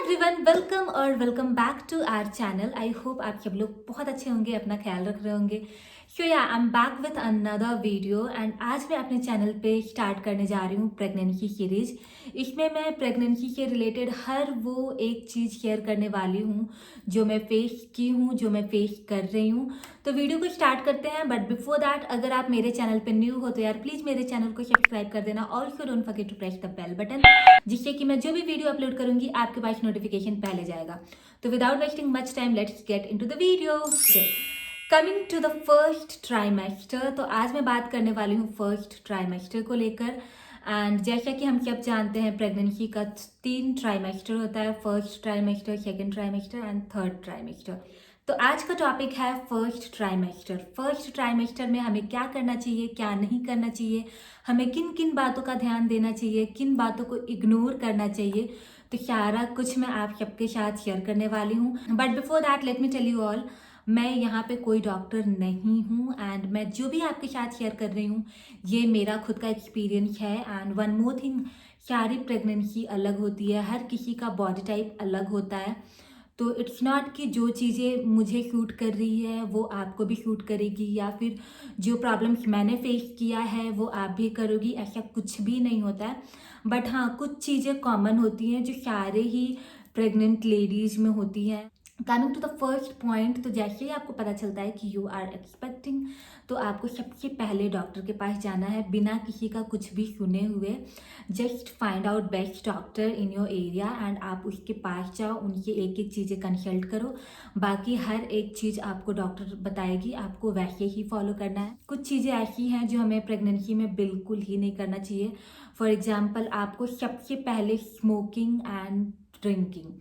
Everyone, welcome back to our channel. I hope आप सब लोग बहुत अच्छे होंगे, अपना ख्याल रख रहे होंगे। सो या I am back with another video and आज मैं अपने चैनल पे स्टार्ट करने जा रही हूँ प्रेगनेंसी सीरीज। इसमें मैं प्रेगनेंसी से रिलेटेड हर वो एक चीज़ शेयर करने वाली हूँ जो मैं फेस की हूँ, जो मैं फेस कर रही हूँ। तो वीडियो को स्टार्ट करते हैं, बट बिफोर दैट अगर आप मेरे चैनल पे न्यू हो तो यार प्लीज़ मेरे चैनल को सब्सक्राइब कर देना। Also don't forget to press the bell button, जिससे कि मैं जो भी वीडियो अपलोड करूंगी आपके पास नोटिफिकेशन पहले जाएगा। तो without wasting much time let's get into the video. Coming to the first trimester, तो आज मैं बात करने वाली हूँ फर्स्ट ट्राइमेस्टर को लेकर। एंड जैसा कि हम सब जानते हैं प्रेगनेंसी का 3 ट्राइमेस्टर होता है, first trimester, second trimester and third trimester. तो आज का टॉपिक है फर्स्ट ट्राइमेस्टर। फर्स्ट ट्राइमेस्टर में हमें क्या करना चाहिए, क्या नहीं करना चाहिए, हमें किन किन बातों का ध्यान देना चाहिए, किन बातों को इग्नोर करना चाहिए। तो सारा कुछ मैं आप सबके साथ शेयर करने वाली हूँ। But before that let me tell you all, मैं यहाँ पे कोई डॉक्टर नहीं हूँ एंड मैं जो भी आपके साथ शेयर कर रही हूँ ये मेरा खुद का एक्सपीरियंस है। एंड वन मोर थिंग, सारी प्रेगनेंसी अलग होती है, हर किसी का बॉडी टाइप अलग होता है। तो इट्स नॉट कि जो चीज़ें मुझे शूट कर रही है वो आपको भी शूट करेगी, या फिर जो प्रॉब्लम्स मैंने फेस किया है वो आप भी करोगी, ऐसा कुछ भी नहीं होता है। बट हाँ, कुछ चीज़ें कॉमन होती हैं जो सारे ही प्रेग्नेंट लेडीज में होती हैं। Coming to the first point, तो जैसे ही आपको पता चलता है कि यू आर एक्सपेक्टिंग, तो आपको सबसे पहले डॉक्टर के पास जाना है बिना किसी का कुछ भी सुने हुए। Just find out best doctor in your area and आप उसके पास जाओ, उनकी एक एक चीज़ें कंसल्ट करो। बाकी हर एक चीज़ आपको डॉक्टर बताएगी, आपको वैसे ही फॉलो करना है। कुछ चीज़ें ऐसी हैं जो हमें प्रेगनेंसी में बिल्कुल ही नहीं करना चाहिए। फॉर एग्जाम्पल, आपको सबसे पहले स्मोकिंग एंड ड्रिंकिंग,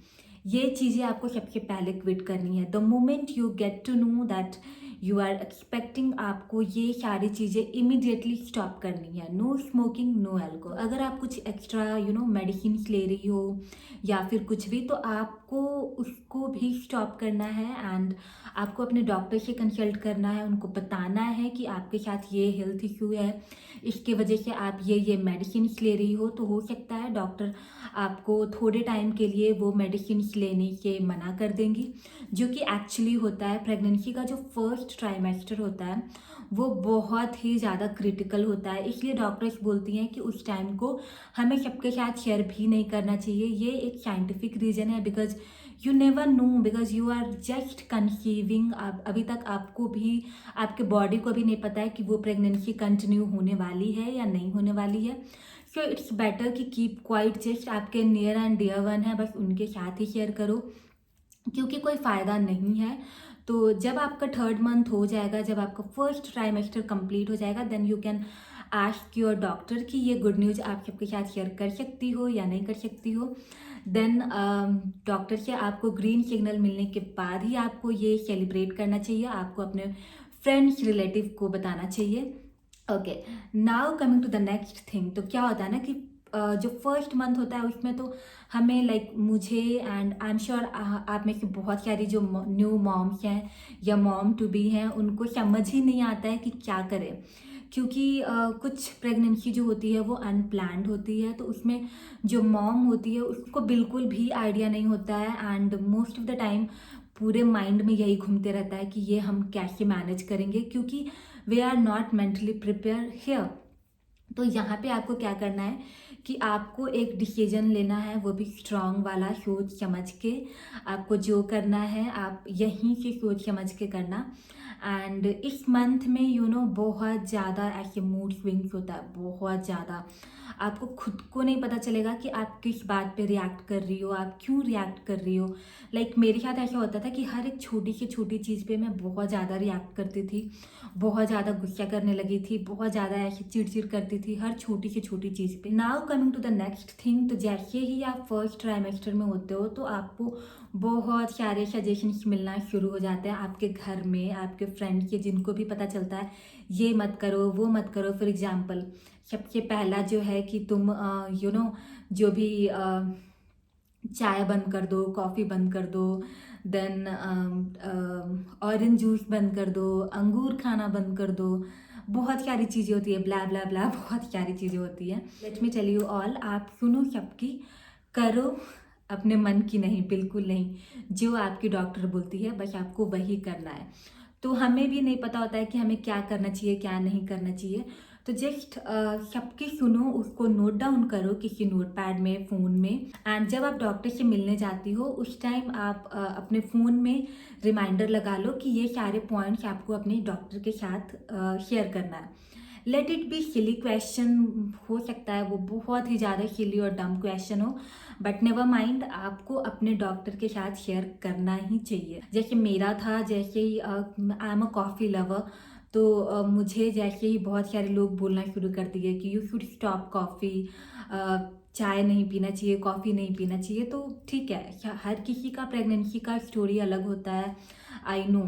ये चीज़ें आपको सबसे पहले क्विट करनी है। The moment you get to know that you are expecting, आपको ये सारी चीज़ें इमिडिएटली स्टॉप करनी है। No smoking, no alcohol. अगर आप कुछ एक्स्ट्रा मेडिसिन ले रही हो या फिर कुछ भी, तो आपको उसको भी स्टॉप करना है एंड आपको अपने डॉक्टर से कंसल्ट करना है। उनको बताना है कि आपके साथ ये हेल्थ इशू है, इसके वजह से आप ये मेडिसिन ले रही हो। तो हो सकता है डॉक्टर आपको थोड़े टाइम के लिए वो मेडिसिन लेने से मना कर देंगी, जो कि एक्चुअली होता है। प्रेगनेंसी का जो फर्स्ट ट्राइमेस्टर होता है वो बहुत ही ज़्यादा क्रिटिकल होता है, इसलिए डॉक्टर्स बोलती हैं कि उस टाइम को हमें सबके साथ शेयर भी नहीं करना चाहिए। ये एक साइंटिफिक रीज़न है, because you never know, because you are just conceiving. अभी तक आपको भी, आपके बॉडी को भी नहीं पता है कि वो प्रेगनेंसी कंटिन्यू होने वाली है या नहीं होने वाली है। सो इट्स बेटर कि कीप क्वाइट। जस्ट आपके नियर एंड डियर वन है, बस उनके साथ ही शेयर करो, क्योंकि कोई फ़ायदा नहीं है। तो जब आपका थर्ड मंथ हो जाएगा, जब आपका फर्स्ट ट्राइमेस्टर कंप्लीट हो जाएगा, then you can ask your doctor कि ये गुड न्यूज़ आप सबके साथ शेयर कर सकती हो या नहीं कर सकती हो। देन डॉक्टर से आपको ग्रीन सिग्नल मिलने के बाद ही आपको ये सेलिब्रेट करना चाहिए, आपको अपने फ्रेंड्स रिलेटिव को बताना चाहिए। Okay, now coming to the next thing. तो क्या होता है ना कि जो फर्स्ट मंथ होता है उसमें तो हमें मुझे एंड आई एम श्योर आप में से बहुत सारी जो न्यू मॉम्स हैं या मॉम टू बी हैं, उनको समझ ही नहीं आता है कि क्या करें। क्योंकि कुछ प्रेगनेंसी जो होती है वो अनप्लान्ड होती है, तो उसमें जो मॉम होती है उसको बिल्कुल भी आइडिया नहीं होता है and most of the time पूरे माइंड में यही घूमते रहता है कि ये हम कैसे मैनेज करेंगे, क्योंकि they are not mentally prepare here. तो यहाँ पे आपको क्या करना है कि आपको एक डिसीजन लेना है, वो भी स्ट्रांग वाला, सोच समझ के। आपको जो करना है आप यहीं से सोच समझ के करना। एंड इस मंथ में बहुत ज़्यादा ऐसे मूड स्विंग्स होता है, बहुत ज़्यादा। आपको खुद को नहीं पता चलेगा कि आप किस बात पे रिएक्ट कर रही हो, आप क्यों रिएक्ट कर रही हो। मेरे साथ ऐसा होता था कि हर एक छोटी से छोटी चीज़ पे मैं बहुत ज़्यादा रिएक्ट करती थी, बहुत ज़्यादा गुस्सा करने लगी थी, बहुत ज़्यादा ऐसे चिड़चिड़ करती थी हर छोटी से छोटी चीज़ पे। Now coming to the next thing, तो जैसे ही आप फर्स्ट ट्राइमेस्टर में होते हो तो आपको बहुत सारे सजेशंस मिलना शुरू हो जाते हैं आपके घर में, आपके फ्रेंड के, जिनको भी पता चलता है ये मत करो, वो मत करो। फॉर एग्जाम्पल, सबसे पहला जो है कि तुम जो भी चाय बंद कर दो, कॉफ़ी बंद कर दो, देन ऑरेंज जूस बंद कर दो, अंगूर खाना बंद कर दो। बहुत सारी चीज़ें होती है, ब्ला ब्ला ब्ला, बहुत सारी चीज़ें होती हैं। Let me tell you all, आप सुनो सबकी, करो अपने मन की नहीं, बिल्कुल नहीं। जो आपकी डॉक्टर बोलती है बस आपको वही करना है। तो हमें भी नहीं पता होता है कि हमें क्या करना चाहिए, क्या नहीं करना चाहिए। तो जस्ट सबकी सुनो, उसको नोट डाउन करो किसी नोटपैड में, फ़ोन में। एंड जब आप डॉक्टर से मिलने जाती हो उस टाइम आप अपने फ़ोन में रिमाइंडर लगा लो कि ये सारे पॉइंट्स आपको अपने डॉक्टर के साथ शेयर करना है। Let it be silly question, हो सकता है वो बहुत ही ज़्यादा सिली और डम क्वेश्चन हो, बट नेवर माइंड, आपको अपने डॉक्टर के साथ शेयर करना ही चाहिए। जैसे मेरा था, जैसे ही I am a coffee lover, तो मुझे जैसे ही बहुत सारे लोग बोलना शुरू कर दिए कि यू शुड स्टॉप कॉफ़ी, चाय नहीं पीना चाहिए, कॉफ़ी नहीं पीना चाहिए। तो ठीक है, हर किसी का प्रेगनेंसी का स्टोरी अलग होता है, आई नो।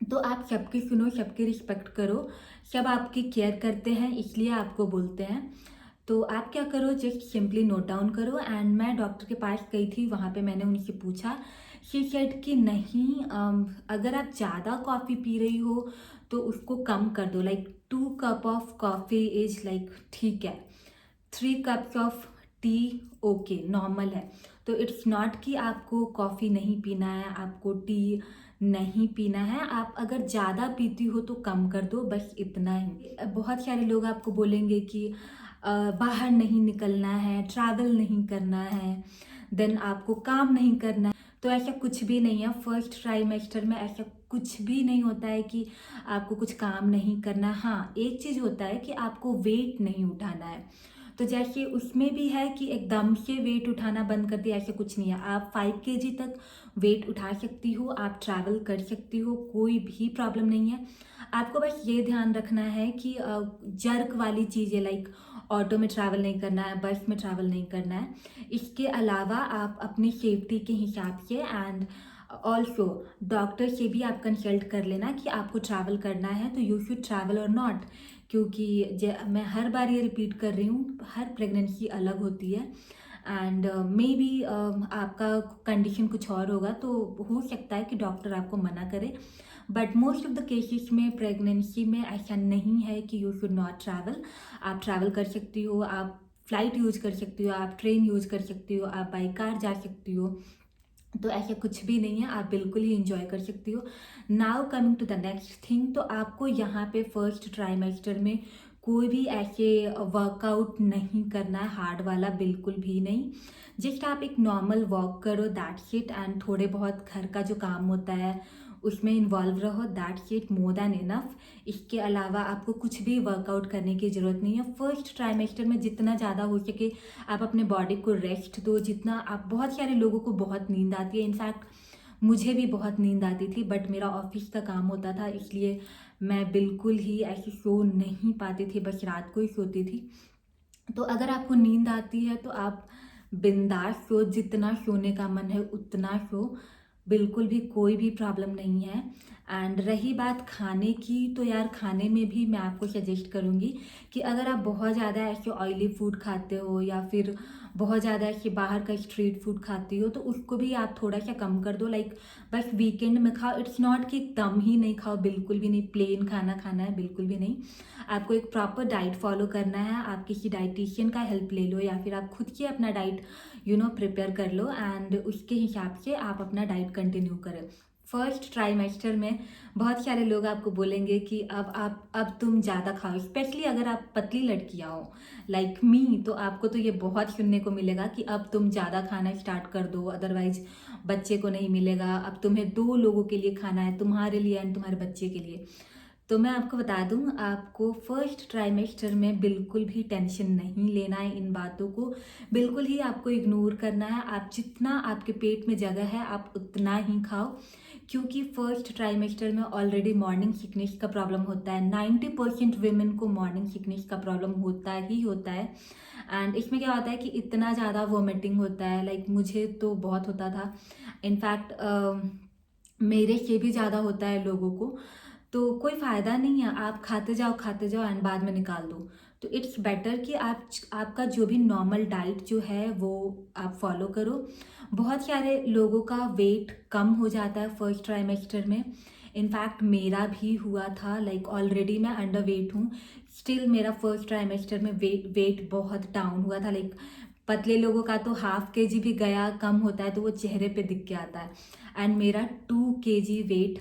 तो आप सबकी सुनो, सबकी रिस्पेक्ट करो, सब आपकी केयर करते हैं इसलिए आपको बोलते हैं। तो आप क्या करो, जस्ट सिंपली नोट डाउन करो। एंड मैं डॉक्टर के पास गई थी, वहाँ पे मैंने उनसे पूछा, शी सेड कि नहीं, अगर आप ज़्यादा कॉफ़ी पी रही हो तो उसको कम कर दो, like 2 cup of coffee is like ठीक है, 3 cups of T okay normal है। तो इट्स नॉट कि आपको कॉफ़ी नहीं पीना है, आपको टी नहीं पीना है, आप अगर ज़्यादा पीती हो तो कम कर दो, बस इतना ही। बहुत सारे लोग आपको बोलेंगे कि बाहर नहीं निकलना है, ट्रैवल नहीं करना है, देन आपको काम नहीं करना है। तो ऐसा कुछ भी नहीं है, फर्स्ट ट्राइमेस्टर में ऐसा कुछ भी नहीं होता है कि आपको कुछ काम नहीं करना। हाँ, एक चीज़ होता है कि आपको वेट नहीं उठाना है। तो जैसे उसमें भी है कि एकदम से वेट उठाना बंद कर दिया, ऐसा कुछ नहीं है। आप 5 kg तक वेट उठा सकती हो, आप ट्रैवल कर सकती हो, कोई भी प्रॉब्लम नहीं है। आपको बस ये ध्यान रखना है कि जर्क वाली चीज़ें, लाइक ऑटो में ट्रैवल नहीं करना है, बस में ट्रैवल नहीं करना है। इसके अलावा आप अपनी सेफ्टी के हिसाब से एंड ऑल्सो डॉक्टर से भी आप कंसल्ट कर लेना कि आपको ट्रैवल करना है तो यू शुड ट्रैवल और नॉट। क्योंकि मैं हर बार ये रिपीट कर रही हूँ, हर प्रेगनेंसी अलग होती है एंड मे बी आपका कंडीशन कुछ और होगा, तो हो सकता है कि डॉक्टर आपको मना करे। But most of the cases में प्रेगनेंसी में ऐसा नहीं है कि यू शुड नॉट ट्रैवल। आप ट्रैवल कर सकती हो, आप फ्लाइट यूज़ कर सकती हो, आप ट्रेन यूज़ कर सकती हो, आप बाई कार जा सकती हो। तो ऐसा कुछ भी नहीं है, आप बिल्कुल ही इंजॉय कर सकती हो। Now coming to the next thing, तो आपको यहाँ पे फर्स्ट ट्राइमेस्टर में कोई भी ऐसे वर्कआउट नहीं करना है, हार्ड वाला बिल्कुल भी नहीं। जस्ट आप एक नॉर्मल वॉक करो, दैट्स इट। एंड थोड़े बहुत घर का जो काम होता है उसमें इन्वॉल्व रहो, that's it, more than enough. इसके अलावा आपको कुछ भी वर्कआउट करने की ज़रूरत नहीं है। फर्स्ट ट्राइमेस्टर में जितना ज़्यादा हो सके आप अपने बॉडी को रेस्ट दो, जितना आप, बहुत सारे लोगों को बहुत नींद आती है, इनफैक्ट मुझे भी बहुत नींद आती थी, बट मेरा ऑफिस का काम होता था इसलिए मैं बिल्कुल ही ऐसे सो नहीं पाती थी, बस रात को ही सोती थी। तो अगर आपको नींद आती है तो आप बिंदास सो, जितना सोने का मन है उतना सो, बिल्कुल भी कोई भी प्रॉब्लम नहीं है। एंड रही बात खाने की, तो यार खाने में भी मैं आपको सजेस्ट करूँगी कि अगर आप बहुत ज़्यादा ऐसे ऑयली फूड खाते हो या फिर बहुत ज़्यादा ऐसे बाहर का स्ट्रीट फूड खाती हो तो उसको भी आप थोड़ा सा कम कर दो। लाइक बस वीकेंड में खाओ, इट्स नॉट कि एकदम ही नहीं खाओ, बिल्कुल भी नहीं, प्लेन खाना खाना है, बिल्कुल भी नहीं। आपको एक प्रॉपर डाइट फॉलो करना है, आप किसी डाइटिशियन का हेल्प ले लो या फिर आप खुद से अपना डाइट प्रिपेयर कर लो एंड उसके हिसाब से आप अपना डाइट कंटिन्यू करें। फर्स्ट ट्राइमेस्टर में बहुत सारे लोग आपको बोलेंगे कि अब तुम ज़्यादा खाओ, स्पेशली अगर आप पतली लड़कियाँ हो लाइक मी, तो आपको तो ये बहुत सुनने को मिलेगा कि अब तुम ज़्यादा खाना स्टार्ट कर दो, अदरवाइज बच्चे को नहीं मिलेगा, अब तुम्हें 2 लोगों के लिए खाना है, तुम्हारे लिए एंड तुम्हारे बच्चे के लिए। तो मैं आपको बता दूं, आपको फर्स्ट ट्राइमेस्टर में बिल्कुल भी टेंशन नहीं लेना है, इन बातों को बिल्कुल ही आपको इग्नोर करना है। आप जितना आपके पेट में जगह है आप उतना ही खाओ, क्योंकि फर्स्ट ट्राइमेस्टर में ऑलरेडी मॉर्निंग सिकनेस का प्रॉब्लम होता है। 90% वेमेन को मॉर्निंग सिकनेस का प्रॉब्लम होता ही होता है। एंड इसमें क्या होता है कि इतना ज़्यादा वॉमिटिंग होता है, लाइक मुझे तो बहुत होता था, इनफैक्ट मेरे से भी ज़्यादा होता है लोगों को। तो कोई फ़ायदा नहीं है, आप खाते जाओ एंड बाद में निकाल दो। तो इट्स बेटर कि आपका जो भी नॉर्मल डाइट जो है वो आप फॉलो करो। बहुत सारे लोगों का वेट कम हो जाता है फर्स्ट ट्राइमेस्टर में, इनफैक्ट मेरा भी हुआ था। लाइक ऑलरेडी मैं अंडर वेट हूँ, स्टिल मेरा फर्स्ट ट्राइमेस्टर में वेट बहुत डाउन हुआ था। लाइक पतले लोगों का तो 1/2 kg भी गया कम होता है तो वो चेहरे पे दिख के आता है, एंड मेरा 2 kg वेट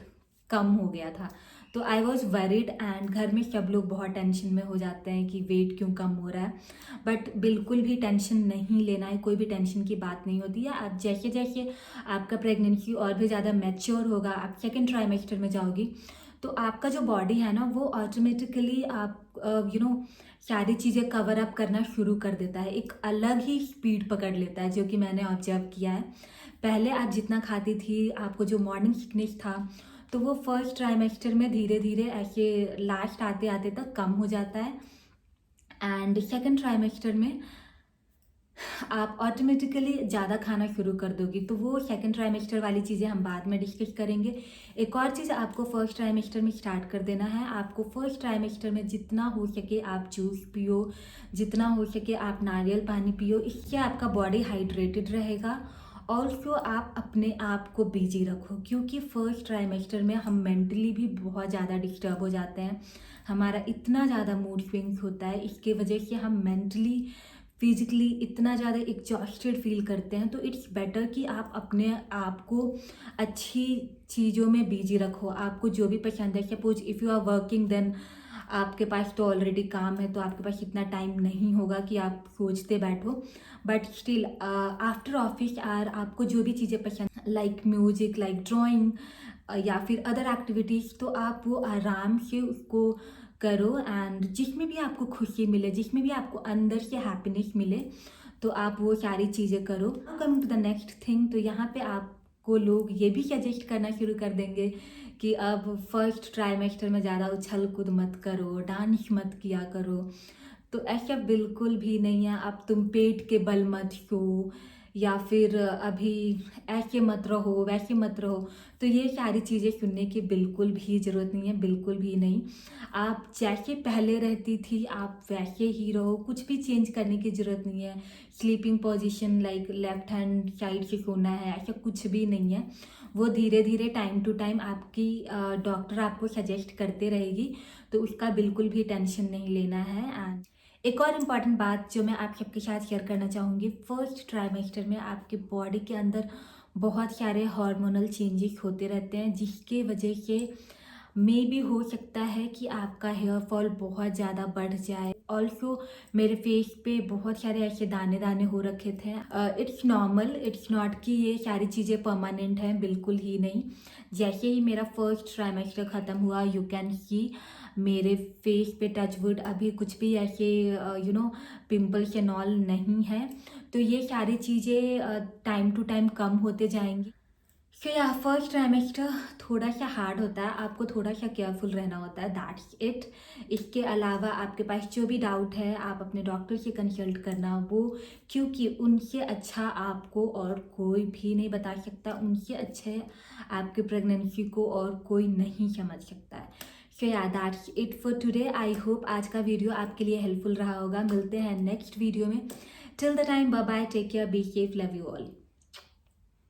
कम हो गया था। तो आई वॉज वरिड, एंड घर में सब लोग बहुत टेंशन में हो जाते हैं कि वेट क्यों कम हो रहा है, बट बिल्कुल भी टेंशन नहीं लेना है, कोई भी टेंशन की बात नहीं होती है। आप जैसे जैसे आपका प्रेगनेंसी और भी ज़्यादा मैच्योर होगा, आप सेकेंड ट्राइमेस्टर में जाओगी, तो आपका जो बॉडी है ना वो ऑटोमेटिकली आप सारी चीज़ें कवर अप करना शुरू कर देता है, एक अलग ही स्पीड पकड़ लेता है, जो कि मैंने ऑब्जर्व किया है। पहले आप जितना खाती थी, आपको जो मॉर्निंग सिकनेस था, तो वो फर्स्ट ट्राइमेस्टर में धीरे धीरे ऐसे लास्ट आते आते तक कम हो जाता है, एंड सेकेंड ट्राइमेस्टर में आप ऑटोमेटिकली ज़्यादा खाना शुरू कर दोगी। तो वो सेकंड ट्राइमेस्टर वाली चीज़ें हम बाद में डिस्कस करेंगे। एक और चीज़ आपको फर्स्ट ट्राइमेस्टर में स्टार्ट कर देना है। आपको फर्स्ट ट्राइमेस्टर में जितना हो सके आप जूस पियो, जितना हो सके आप नारियल पानी पियो, इससे आपका बॉडी हाइड्रेटेड रहेगा। ऑल्सो आप अपने आप को बिजी रखो, क्योंकि फर्स्ट ट्राइमेस्टर में हम मेंटली भी बहुत ज़्यादा डिस्टर्ब हो जाते हैं, हमारा इतना ज़्यादा मूड स्विंग्स होता है, इसके वजह से हम मेंटली फिजिकली इतना ज़्यादा एग्जॉस्टेड फील करते हैं। तो इट्स बेटर कि आप अपने आप को अच्छी चीज़ों में बिजी रखो। आपको जो भी पसंद है, suppose if you are working, then आपके पास तो ऑलरेडी काम है, तो आपके पास इतना टाइम नहीं होगा कि आप सोचते बैठो, but still after office hours आपको जो भी चीज़ें पसंद, लाइक म्यूजिक, लाइक ड्राइंग या फिर अदर एक्टिविटीज़, तो आप वो आराम से उसको करो, एंड जिसमें भी आपको खुशी मिले, जिसमें भी आपको अंदर से हैप्पीनेस मिले, तो आप वो सारी चीज़ें करो। Coming to the next thing, तो यहाँ पे आपको लोग ये भी सजेस्ट करना शुरू कर देंगे कि अब फर्स्ट ट्राइमेस्टर में ज़्यादा उछल कूद मत करो, डांस मत किया करो। तो ऐसा बिल्कुल भी नहीं है। अब तुम पेट के बल मत सो, या फिर अभी ऐसे मत रहो, वैसे मत रहो, तो ये सारी चीज़ें सुनने की बिल्कुल भी ज़रूरत नहीं है, बिल्कुल भी नहीं। आप जैसे पहले रहती थी आप वैसे ही रहो, कुछ भी चेंज करने की ज़रूरत नहीं है। Sleeping position like left hand side से सोना है, ऐसा कुछ भी नहीं है। वो धीरे धीरे टाइम टू टाइम आपकी डॉक्टर आपको सजेस्ट करते रहेगी, तो उसका बिल्कुल भी टेंशन नहीं लेना है। एंड एक और इम्पॉर्टेंट बात जो मैं आप सबके साथ शेयर करना चाहूँगी, फर्स्ट ट्राइमेस्टर में आपके बॉडी के अंदर बहुत सारे हार्मोनल चेंजेस होते रहते हैं, जिसके वजह से मे भी हो सकता है कि आपका हेयर फॉल बहुत ज़्यादा बढ़ जाए। ऑल्सो मेरे फेस पे बहुत सारे ऐसे दाने दाने हो रखे थे। इट्स नॉर्मल, इट्स नॉट कि ये सारी चीज़ें परमानेंट हैं, बिल्कुल ही नहीं। जैसे ही मेरा फर्स्ट ट्राइमेस्टर ख़त्म हुआ, यू कैन सी मेरे फेस पे टचवुड अभी कुछ भी ऐसे पिंपल्स एंड ऑल नहीं है। तो ये सारी चीज़ें टाइम टू टाइम कम होते जाएंगी। सो या फर्स्ट ट्राइमेस्टर थोड़ा सा हार्ड होता है, आपको थोड़ा सा केयरफुल रहना होता है, दैट्स इट। इसके अलावा आपके पास जो भी डाउट है आप अपने डॉक्टर से कंसल्ट करना, वो क्योंकि उनसे अच्छा आपको और कोई भी नहीं बता सकता, उनसे अच्छे आपके प्रेगनेंसी को और कोई नहीं समझ सकता है। सो या that's it for today. I hope आज का वीडियो आपके लिए हेल्पफुल रहा होगा। मिलते हैं नेक्स्ट वीडियो में। Till the time, bye bye, take care, be safe, love you all.